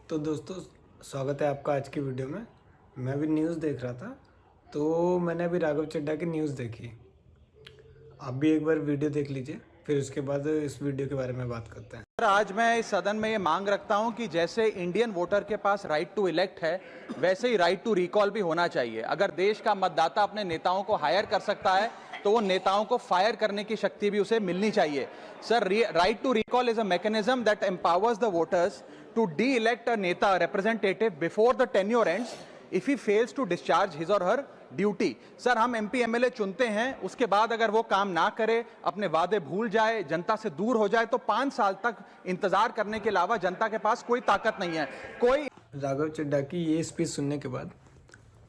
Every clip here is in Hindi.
तो दोस्तों, स्वागत है आपका आज की वीडियो में। मैं भी न्यूज़ देख रहा था, तो मैंने अभी राघव चड्ढा की न्यूज़ देखी। आप भी एक बार वीडियो देख लीजिए, फिर उसके बाद इस वीडियो के बारे में बात करते हैं। आज मैं इस सदन में ये मांग रखता हूं कि जैसे इंडियन वोटर के पास राइट टू इलेक्ट है, वैसे ही राइट टू रिकॉल भी होना चाहिए। अगर देश का मतदाता अपने नेताओं को हायर कर सकता है, तो वो नेताओं को फायर करने की शक्ति भी उसे मिलनी चाहिए। Sir, right to recall is a mechanism that empowers the voters to de elect a नेता representative before the tenure ends if he fails to discharge his और हर ड्यूटी। सर, हम एमपी एमएलए चुनते हैं, उसके बाद अगर वो काम ना करे, अपने वादे भूल जाए, जनता से दूर हो जाए, तो 5 साल तक इंतजार करने के अलावा जनता के पास कोई ताकत नहीं है। कोई राघव चड्ढा की ये स्पीच सुनने के बाद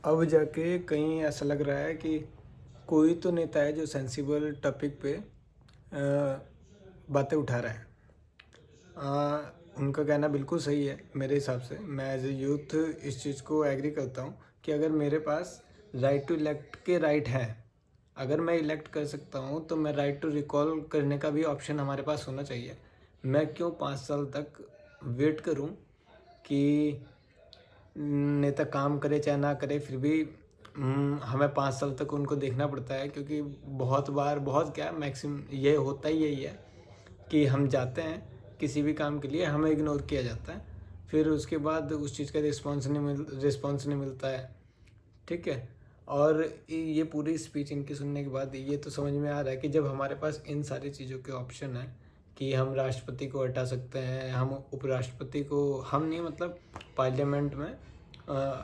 अब जाके कहीं ऐसा लग रहा है कि कोई तो नेता है जो सेंसिबल टॉपिक पे बातें उठा रहा है। उनका कहना बिल्कुल सही है मेरे हिसाब से। मैं एज ए यूथ इस चीज़ को एग्री करता हूँ कि अगर मेरे पास राइट टू इलेक्ट के राइट है, अगर मैं इलेक्ट कर सकता हूँ, तो मैं राइट टू रिकॉल करने का भी ऑप्शन हमारे पास होना चाहिए। मैं क्यों 5 साल तक वेट करूँ कि नेता काम करे चाहे ना करे, फिर भी हमें 5 साल तक उनको देखना पड़ता है। क्योंकि बहुत बार, बहुत क्या, मैक्सिमम ये होता ही यही है कि हम जाते हैं किसी भी काम के लिए, हमें इग्नोर किया जाता है, फिर उसके बाद उस चीज़ का रिस्पॉन्स नहीं मिलता है। ठीक है। और ये पूरी स्पीच इनकी सुनने के बाद ये तो समझ में आ रहा है कि जब हमारे पास इन सारी चीज़ों के ऑप्शन है कि हम राष्ट्रपति को हटा सकते हैं, हम उपराष्ट्रपति को, हम नहीं मतलब पार्लियामेंट में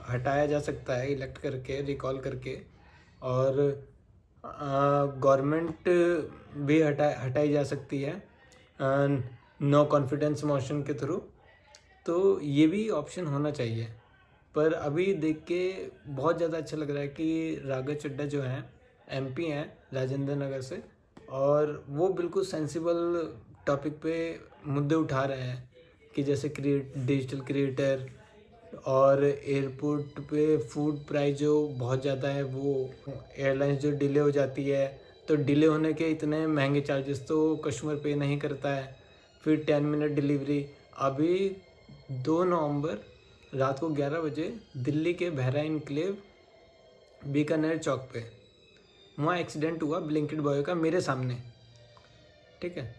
हटाया जा सकता है इलेक्ट करके, रिकॉल करके, और गवर्नमेंट भी हटाई जा सकती है नो कॉन्फिडेंस मोशन के थ्रू। तो ये भी ऑप्शन होना चाहिए। पर अभी देख के बहुत ज़्यादा अच्छा लग रहा है कि राघव चड्ढा जो हैं एमपी हैं राजेंद्र नगर से, और वो बिल्कुल सेंसिबल टॉपिक पे मुद्दे उठा रहे हैं कि जैसे डिजिटल क्रिएटर और एयरपोर्ट पे फूड प्राइस जो बहुत ज़्यादा है, वो एयरलाइंस जो डिले हो जाती है, तो डिले होने के इतने महंगे चार्जेस तो कस्टमर पे नहीं करता है। फिर 10 मिनट डिलीवरी। अभी 2 नवंबर रात को 11 बजे दिल्ली के बहरा इनक्लेव बीकानेर चौक पे वहाँ एक्सीडेंट हुआ ब्लिंकिट बॉय का मेरे सामने। ठीक है।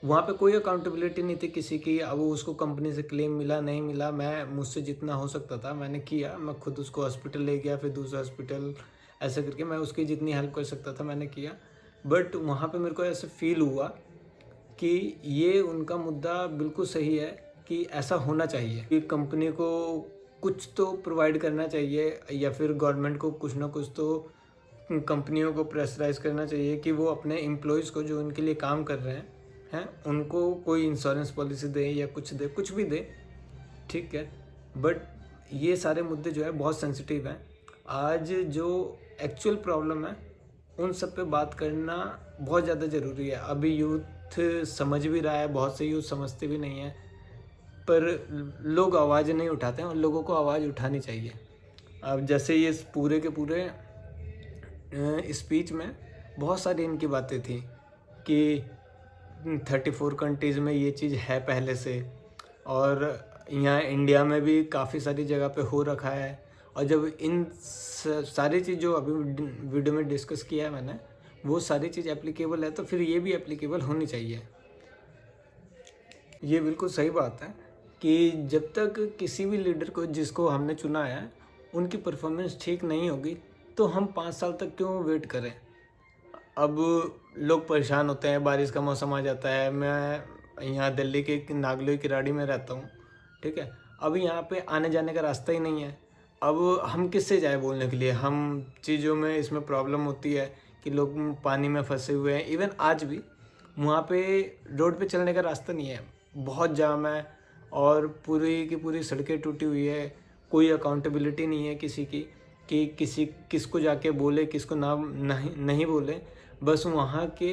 वहाँ पे कोई अकाउंटेबिलिटी नहीं थी किसी की। अब उसको कंपनी से क्लेम मिला नहीं मिला, मैं मुझसे जितना हो सकता था मैंने किया। मैं खुद उसको हॉस्पिटल ले गया, फिर दूसरा हॉस्पिटल, ऐसे करके मैं उसकी जितनी हेल्प कर सकता था मैंने किया। बट वहाँ पे मेरे को ऐसे फील हुआ कि ये उनका मुद्दा बिल्कुल सही है कि ऐसा होना चाहिए कि कंपनी को कुछ तो प्रोवाइड करना चाहिए, या फिर गवर्नमेंट को कुछ ना कुछ तो कंपनियों को प्रेशराइज करना चाहिए कि वो अपने एम्प्लॉयज़ को जो उनके लिए काम कर रहे हैं उनको कोई इंश्योरेंस पॉलिसी दे या कुछ दे, कुछ भी दे। ठीक है। बट ये सारे मुद्दे जो है बहुत सेंसिटिव हैं। आज जो एक्चुअल प्रॉब्लम है उन सब पे बात करना बहुत ज़्यादा ज़रूरी है। अभी यूथ समझ भी रहा है, बहुत से यूथ समझते भी नहीं हैं, पर लोग आवाज़ नहीं उठाते हैं और लोगों को आवाज़ उठानी चाहिए। अब जैसे ये पूरे के पूरे स्पीच में बहुत सारी इनकी बातें थी कि 34 कंट्रीज़ में ये चीज़ है पहले से, और यहाँ इंडिया में भी काफ़ी सारी जगह पे हो रखा है। और जब इन सारी चीज़ जो अभी वीडियो में डिस्कस किया है मैंने, वो सारी चीज़ एप्लीकेबल है, तो फिर ये भी एप्लीकेबल होनी चाहिए। ये बिल्कुल सही बात है कि जब तक किसी भी लीडर को जिसको हमने चुना है उनकी परफॉर्मेंस ठीक नहीं होगी, तो हम 5 साल तक क्यों वेट करें। अब लोग परेशान होते हैं, बारिश का मौसम आ जाता है। मैं यहाँ दिल्ली के नागलोई किराड़ी में रहता हूँ। ठीक है। अब यहाँ पे आने जाने का रास्ता ही नहीं है। अब हम किससे जाए बोलने के लिए। हम चीज़ों में इसमें प्रॉब्लम होती है कि लोग पानी में फंसे हुए हैं। इवन आज भी वहाँ पे रोड पे चलने का रास्ता नहीं है, बहुत जाम है, और पूरी की पूरी सड़कें टूटी हुई है। कोई अकाउंटेबिलिटी नहीं है किसी की कि किसको जाके बोले, किसको ना नहीं बोले। बस वहाँ के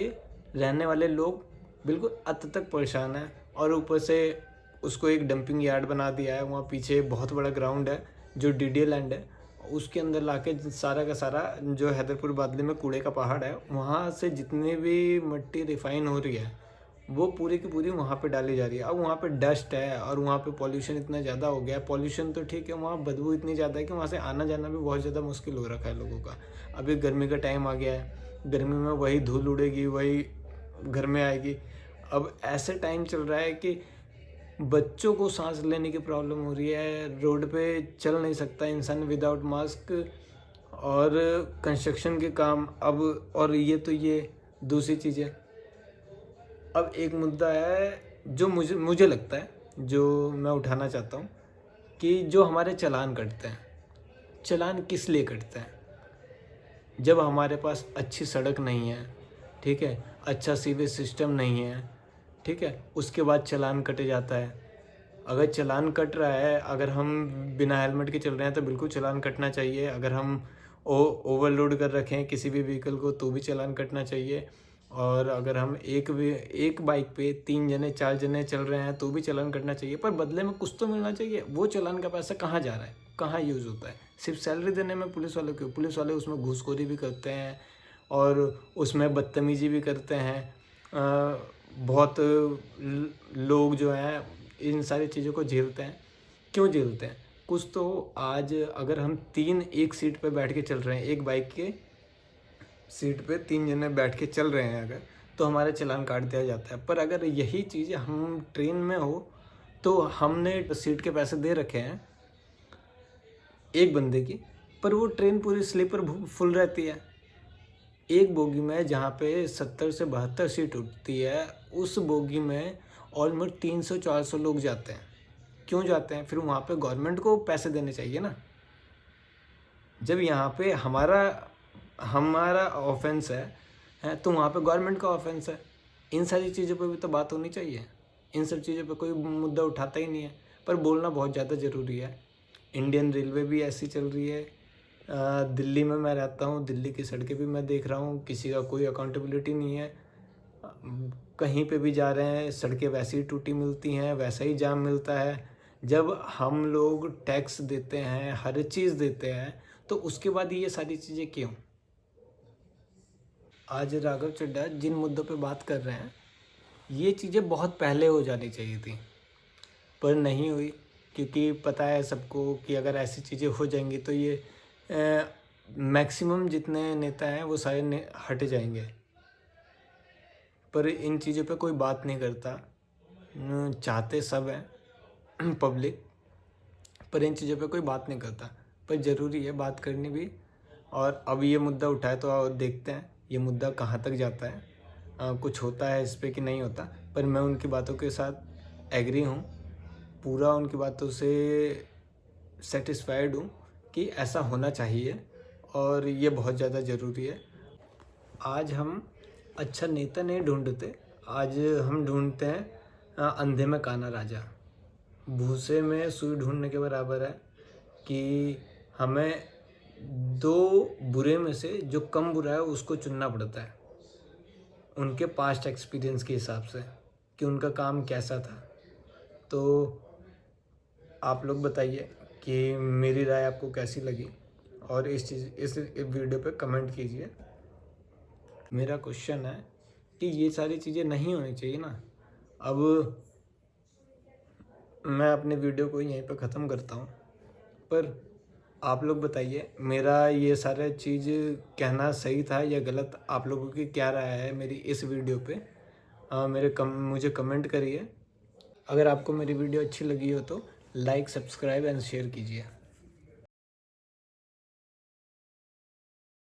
रहने वाले लोग बिल्कुल अत तक परेशान हैं, और ऊपर से उसको एक डंपिंग यार्ड बना दिया है। वहाँ पीछे बहुत बड़ा ग्राउंड है जो डीडीए लैंड है, उसके अंदर लाके सारा का सारा जो हैदरपुर बादली में कूड़े का पहाड़ है, वहाँ से जितनी भी मिट्टी रिफाइन हो रही है वो पूरी की पूरी वहाँ पे डाली जा रही है। अब वहाँ पे डस्ट है और वहाँ पे पॉल्यूशन इतना ज़्यादा हो गया है, पॉल्यूशन तो ठीक है, वहाँ बदबू इतनी ज़्यादा है कि वहाँ से आना जाना भी बहुत ज़्यादा मुश्किल हो रखा है लोगों का। अभी गर्मी का टाइम आ गया है, गर्मी में वही धूल उड़ेगी, वही घर में आएगी। अब ऐसे टाइम चल रहा है कि बच्चों को सांस लेने की प्रॉब्लम हो रही है, रोड पे चल नहीं सकता इंसान विदाउट मास्क, और कंस्ट्रक्शन के काम अब, और ये दूसरी चीज़ है। अब एक मुद्दा है जो मुझे लगता है, जो मैं उठाना चाहता हूँ, कि जो हमारे चालान कटते हैं, चालान किस लिए कटते हैं? जब हमारे पास अच्छी सड़क नहीं है, ठीक है, अच्छा सीवेज सिस्टम नहीं है, ठीक है, उसके बाद चालान कटे जाता है। अगर चालान कट रहा है, अगर हम बिना हेलमेट के चल रहे हैं तो बिल्कुल चालान कटना चाहिए। अगर हम ओवरलोड कर रखे हैं किसी भी व्हीकल को तो भी चालान कटना चाहिए। और अगर हम एक बाइक पे 3 जने 4 जने चल रहे हैं तो भी चालान कटना चाहिए, पर बदले में कुछ तो मिलना चाहिए। वो चालान का पैसा कहाँ जा रहा है, कहाँ यूज़ होता है? सिर्फ सैलरी देने में पुलिस वालों को, पुलिस वाले उसमें घूसखोरी भी करते हैं और उसमें बदतमीजी भी करते हैं। बहुत लोग जो हैं इन सारी चीज़ों को झेलते हैं। क्यों झेलते हैं? कुछ तो आज अगर हम 3 एक सीट पे बैठ के चल रहे हैं, एक बाइक के सीट पे 3 जने बैठ के चल रहे हैं अगर, तो हमारा चालान काट दिया जाता है। पर अगर यही चीज़ हम ट्रेन में हो तो हमने सीट के पैसे दे रखे हैं एक बंदे की, पर वो ट्रेन पूरी स्लीपर फुल रहती है। एक बोगी में जहाँ पे 70 से 72 सीट उठती है, उस बोगी में ऑलमोस्ट 300-400 लोग जाते हैं। क्यों जाते हैं? फिर वहाँ पे गवर्नमेंट को पैसे देने चाहिए ना। जब यहाँ पे हमारा ऑफेंस है तो वहाँ पे गवर्नमेंट का ऑफेंस है। इन सारी चीज़ों पे भी तो बात होनी चाहिए। इन सब चीज़ों पे कोई मुद्दा उठाता ही नहीं है, पर बोलना बहुत ज़्यादा ज़रूरी है। इंडियन रेलवे भी ऐसी चल रही है। दिल्ली में मैं रहता हूँ, दिल्ली की सड़कें भी मैं देख रहा हूँ, किसी का कोई अकाउंटेबिलिटी नहीं है। कहीं पे भी जा रहे हैं सड़कें वैसी ही टूटी मिलती हैं, वैसा ही जाम मिलता है। जब हम लोग टैक्स देते हैं, हर चीज़ देते हैं, तो उसके बाद ये सारी चीज़ें क्यों? आज राघव चड्ढा जिन मुद्दों पे बात कर रहे हैं, ये चीज़ें बहुत पहले हो जानी चाहिए थी, पर नहीं हुई, क्योंकि पता है सबको कि अगर ऐसी चीज़ें हो जाएंगी तो ये मैक्सिमम जितने नेता हैं वो सारे हट जाएंगे। पर इन चीज़ों पे कोई बात नहीं करता। चाहते सब हैं पब्लिक, पर इन चीज़ों पे कोई बात नहीं करता। पर ज़रूरी है बात करनी भी। और अब ये मुद्दा उठाए तो देखते हैं ये मुद्दा कहाँ तक जाता है, कुछ होता है इस पे कि नहीं होता। पर मैं उनकी बातों के साथ एग्री हूँ, पूरा उनकी बातों से सेटिस्फाइड हूँ कि ऐसा होना चाहिए और ये बहुत ज़्यादा ज़रूरी है। आज हम अच्छा नेता नहीं ढूंढते, आज हम ढूंढते हैं अंधे में काना राजा। भूसे में सुई ढूंढने के बराबर है कि हमें 2 बुरे में से जो कम बुरा है उसको चुनना पड़ता है, उनके पास्ट एक्सपीरियंस के हिसाब से कि उनका काम कैसा था। तो आप लोग बताइए कि मेरी राय आपको कैसी लगी, और इस वीडियो पे कमेंट कीजिए। मेरा क्वेश्चन है कि ये सारी चीज़ें नहीं होनी चाहिए ना। अब मैं अपने वीडियो को यहीं पे ख़त्म करता हूँ, पर आप लोग बताइए मेरा ये सारा चीज़ कहना सही था या गलत? आप लोगों की क्या राय है मेरी इस वीडियो पे? मुझे कमेंट करिए। अगर आपको मेरी वीडियो अच्छी लगी हो तो लाइक, सब्सक्राइब एंड शेयर कीजिए।